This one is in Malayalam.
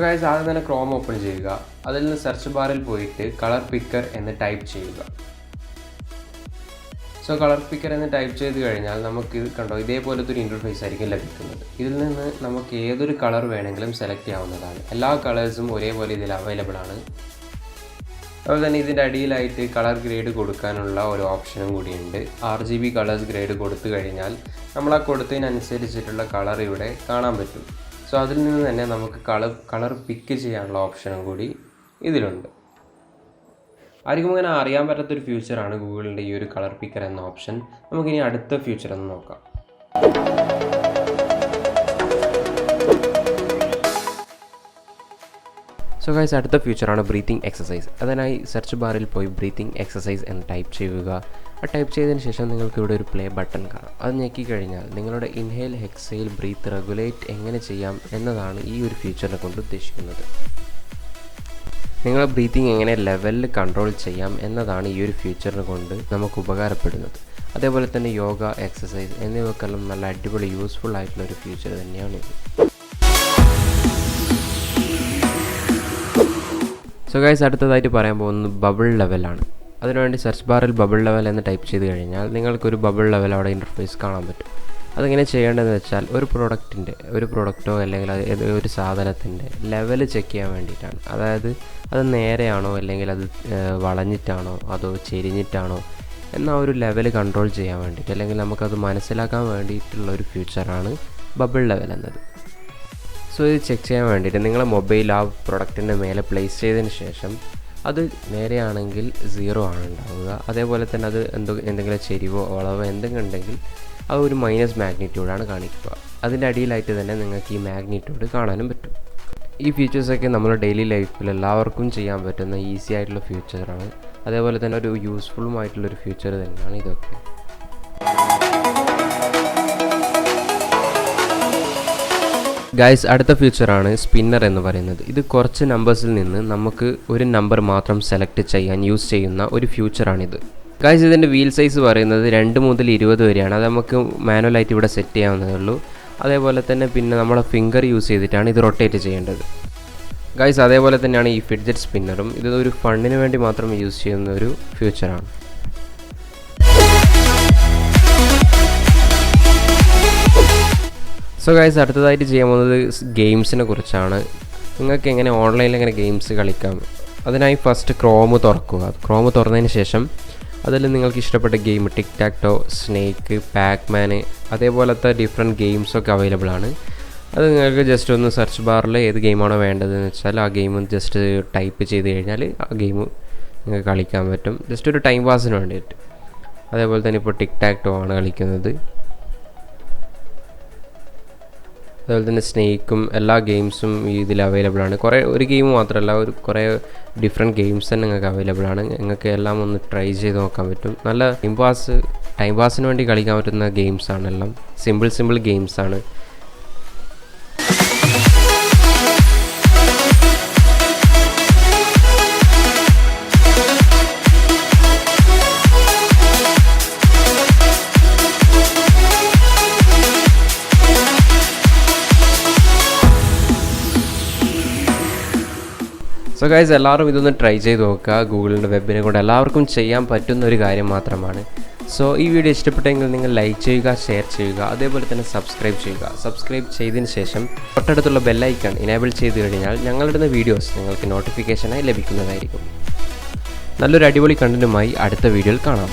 ഗൈസ് ആദ്യം തന്നെ ക്രോം ഓപ്പൺ ചെയ്യുക. അതിൽ നിന്ന് സെർച്ച് ബാറിൽ പോയിട്ട് കളർ പിക്കർ എന്ന് ടൈപ്പ് ചെയ്യുക. കളർ പിക്കർ എന്ന് ടൈപ്പ് ചെയ്ത് കഴിഞ്ഞാൽ നമുക്ക് കണ്ടോ ഇതേപോലത്തെ ഒരു ഇൻ്റർഫേസ് ആയിരിക്കും ലഭിക്കുന്നത്. ഇതിൽ നിന്ന് നമുക്ക് ഏതൊരു കളർ വേണമെങ്കിലും സെലക്ട് ചെയ്യാവുന്നതാണ്. എല്ലാ കളേഴ്സും ഒരേപോലെ ഇതിൽ അവൈലബിൾ ആണ്. അതുപോലെ തന്നെ ഇതിൻ്റെ അടിയിലായിട്ട് കളർ ഗ്രേഡ് കൊടുക്കാനുള്ള ഒരു ഓപ്ഷനും കൂടിയുണ്ട്. RGB കളേഴ്സ് ഗ്രേഡ് കൊടുത്തു കഴിഞ്ഞാൽ നമ്മൾ ആ കൊടുത്തതിനനുസരിച്ചിട്ടുള്ള കളർ ഇവിടെ കാണാൻ പറ്റും. അതിൽ നിന്ന് തന്നെ നമുക്ക് കളർ പിക്ക് ചെയ്യാനുള്ള ഓപ്ഷനും കൂടി ഇതിലുണ്ട്. ആർക്കും അങ്ങനെ അറിയാൻ പറ്റാത്തൊരു ഫീച്ചറാണ് ഗൂഗിളിൻ്റെ ഈ ഒരു കളർ പിക്കർ എന്ന ഓപ്ഷൻ. നമുക്കിനി അടുത്ത ഫീച്ചർ ഒന്ന് നോക്കാം. ഗൈസ് അടുത്ത ഫീച്ചറാണ് ബ്രീത്തിങ് എക്സസൈസ്. അതിനായി സെർച്ച് ബാറിൽ പോയി ബ്രീത്തിങ് എക്സസൈസ് എന്ന് ടൈപ്പ് ചെയ്യുക. ടൈപ്പ് ചെയ്തതിന് ശേഷം നിങ്ങൾക്ക് ഇവിടെ ഒരു പ്ലേ ബട്ടൺ കാണാം. അത് ഞെക്കിക്കഴിഞ്ഞാൽ നിങ്ങളുടെ ഇൻഹേൽ എക്സേൽ ബ്രീത്ത് റെഗുലേറ്റ് എങ്ങനെ ചെയ്യാം എന്നതാണ് ഈ ഒരു ഫീച്ചറിനെ കൊണ്ട് ഉദ്ദേശിക്കുന്നത്. നിങ്ങളുടെ ബ്രീത്തിങ് എങ്ങനെ ലെവലിൽ കൺട്രോൾ ചെയ്യാം എന്നതാണ് ഈ ഒരു ഫീച്ചറിനെ കൊണ്ട് നമുക്ക് ഉപകാരപ്പെടുന്നത്. അതേപോലെ തന്നെ യോഗ, എക്സസൈസ് എന്നിവക്കെല്ലാം നല്ല അടിപൊളി യൂസ്ഫുൾ ആയിട്ടുള്ളൊരു ഫീച്ചർ തന്നെയാണിത്. ഗൈസ് അടുത്തതായിട്ട് പറയാൻ പോകുന്നത് ബബിൾ ലെവലാണ്. അതിനുവേണ്ടി സെർച്ച് ബാറിൽ ബബിൾ ലെവൽ എന്ന് ടൈപ്പ് ചെയ്ത് കഴിഞ്ഞാൽ നിങ്ങൾക്കൊരു ബബിൾ ലെവൽ അവിടെ ഇൻ്റർഫേസ് കാണാൻ പറ്റും. അതെങ്ങനെ ചെയ്യേണ്ടതെന്ന് വെച്ചാൽ ഒരു പ്രൊഡക്റ്റോ അല്ലെങ്കിൽ ഒരു സാധനത്തിൻ്റെ ലെവൽ ചെക്ക് ചെയ്യാൻ വേണ്ടിയിട്ടാണ്. അതായത് അത് നേരെയാണോ അല്ലെങ്കിൽ അത് വളഞ്ഞിട്ടാണോ അതോ ചെരിഞ്ഞിട്ടാണോ എന്ന ഒരു ലെവൽ കൺട്രോൾ ചെയ്യാൻ വേണ്ടിയിട്ട് അല്ലെങ്കിൽ നമുക്കത് മനസ്സിലാക്കാൻ വേണ്ടിയിട്ടുള്ള ഒരു ഫീച്ചറാണ് ബബിൾ ലെവൽ എന്നത്. ഇത് ചെക്ക് ചെയ്യാൻ വേണ്ടിയിട്ട് നിങ്ങളെ മൊബൈൽ ആ പ്രൊഡക്റ്റിൻ്റെ മേലെ പ്ലേസ് ചെയ്തതിന് ശേഷം അത് നേരെയാണെങ്കിൽ 0 ആണ് ഉണ്ടാവുക. അതേപോലെ തന്നെ അത് എന്തെങ്കിലും ചെരിവോ വളവോ എന്തെങ്കിലും ഉണ്ടെങ്കിൽ അത് ഒരു മൈനസ് മാഗ്നിറ്റ്യൂഡാണ് കാണിക്കുക. അതിൻ്റെ അടിയിലായിട്ട് തന്നെ നിങ്ങൾക്ക് ഈ മാഗ്നിറ്റ്യൂഡ് കാണാനും പറ്റും. ഈ ഫീച്ചേഴ്സൊക്കെ നമ്മുടെ ഡെയിലി ലൈഫിൽ എല്ലാവർക്കും ചെയ്യാൻ പറ്റുന്ന ഈസി ആയിട്ടുള്ള ഫീച്ചറാണ്. അതേപോലെ തന്നെ ഒരു യൂസ്ഫുള്ളുമായിട്ടുള്ളൊരു ഫീച്ചർ തന്നെയാണ് ഇതൊക്കെ. ഗൈസ് അടുത്ത ഫീച്ചറാണ് സ്പിന്നർ എന്ന് പറയുന്നത്. ഇത് കുറച്ച് നമ്പേഴ്സിൽ നിന്ന് നമുക്ക് ഒരു നമ്പർ മാത്രം സെലക്ട് ചെയ്യാൻ യൂസ് ചെയ്യുന്ന ഒരു ഫീച്ചറാണിത്. ഗൈസ് ഇതിൻ്റെ വീൽ സൈസ് പറയുന്നത് 2 മുതൽ 20 വരെയാണ്. അത് നമുക്ക് മാനുവലായിട്ട് ഇവിടെ സെറ്റ് ചെയ്യാവുന്നതേ ഉള്ളൂ. അതേപോലെ തന്നെ പിന്നെ നമ്മളെ ഫിംഗർ യൂസ് ചെയ്തിട്ടാണ് ഇത് റൊട്ടേറ്റ് ചെയ്യേണ്ടത്. ഗൈസ് അതേപോലെ തന്നെയാണ് ഈ ഫിഡ്ജറ്റ് സ്പിന്നറും. ഇത് ഒരു ഫണ്ടിന് വേണ്ടി മാത്രം യൂസ് ചെയ്യുന്ന ഒരു ഫീച്ചറാണ്. ഗൈസ് അടുത്തതായിട്ട് ചെയ്യാൻ പോകുന്നത് ഗെയിംസിനെ കുറിച്ചാണ്. നിങ്ങൾക്ക് എങ്ങനെ ഓൺലൈനിൽ എങ്ങനെ ഗെയിംസ് കളിക്കാം. അതിനായി ഫസ്റ്റ് ക്രോം തുറക്കുക. ക്രോം തുറന്നതിന് ശേഷം അതിൽ നിങ്ങൾക്ക് ഇഷ്ടപ്പെട്ട game tic tac toe, snake, Pacman അതേപോലത്തെ ഡിഫറെൻറ്റ് ഗെയിംസൊക്കെ അവൈലബിൾ ആണ്. അത് നിങ്ങൾക്ക് ജസ്റ്റ് ഒന്ന് സെർച്ച് ബാറിൽ ഏത് ഗെയിമാണോ വേണ്ടതെന്ന് വെച്ചാൽ ആ ഗെയിം ജസ്റ്റ് ടൈപ്പ് ചെയ്ത് കഴിഞ്ഞാൽ ആ ഗെയിം നിങ്ങൾക്ക് കളിക്കാൻ പറ്റും. ജസ്റ്റ് ഒരു ടൈം പാസിന് വേണ്ടിയിട്ട്. അതേപോലെ തന്നെ ഇപ്പോൾ ടിക് ടാക് ടോ ആണ് കളിക്കുന്നത്. അതുപോലെ തന്നെ സ്നേക്കും എല്ലാ ഗെയിംസും ഇതിൽ അവൈലബിൾ ആണ്. ഒരു ഗെയിം മാത്രമല്ല, കുറേ ഡിഫറെൻറ്റ് ഗെയിംസ് തന്നെ നിങ്ങൾക്ക് അവൈലബിൾ ആണ്. നിങ്ങൾക്ക് എല്ലാം ഒന്ന് ട്രൈ ചെയ്ത് നോക്കാൻ പറ്റും. നല്ല ടൈം പാസിന് വേണ്ടി കളിക്കാൻ പറ്റുന്ന ഗെയിംസാണ് എല്ലാം. സിമ്പിൾ ഗെയിംസാണ്. ഗൈസ് എല്ലാവരും ഇതൊന്ന് ട്രൈ ചെയ്ത് നോക്കുക. ഗൂഗിളിൻ്റെ വെബിനെ കൊണ്ട് എല്ലാവർക്കും ചെയ്യാൻ പറ്റുന്ന ഒരു കാര്യം മാത്രമാണ്. ഈ വീഡിയോ ഇഷ്ടപ്പെട്ടെങ്കിൽ നിങ്ങൾ ലൈക്ക് ചെയ്യുക, ഷെയർ ചെയ്യുക, അതേപോലെ തന്നെ സബ്സ്ക്രൈബ് ചെയ്യുക. സബ്സ്ക്രൈബ് ചെയ്തതിന് ശേഷം തൊട്ടടുത്തുള്ള ബെല്ലൈക്കൺ ഇനേബിൾ ചെയ്ത് കഴിഞ്ഞാൽ ഞങ്ങളിടുന്ന വീഡിയോസ് നിങ്ങൾക്ക് നോട്ടിഫിക്കേഷനായി ലഭിക്കുന്നതായിരിക്കും. നല്ലൊരു അടിപൊളി കണ്ടന്റുമായി അടുത്ത വീഡിയോയിൽ കാണാം.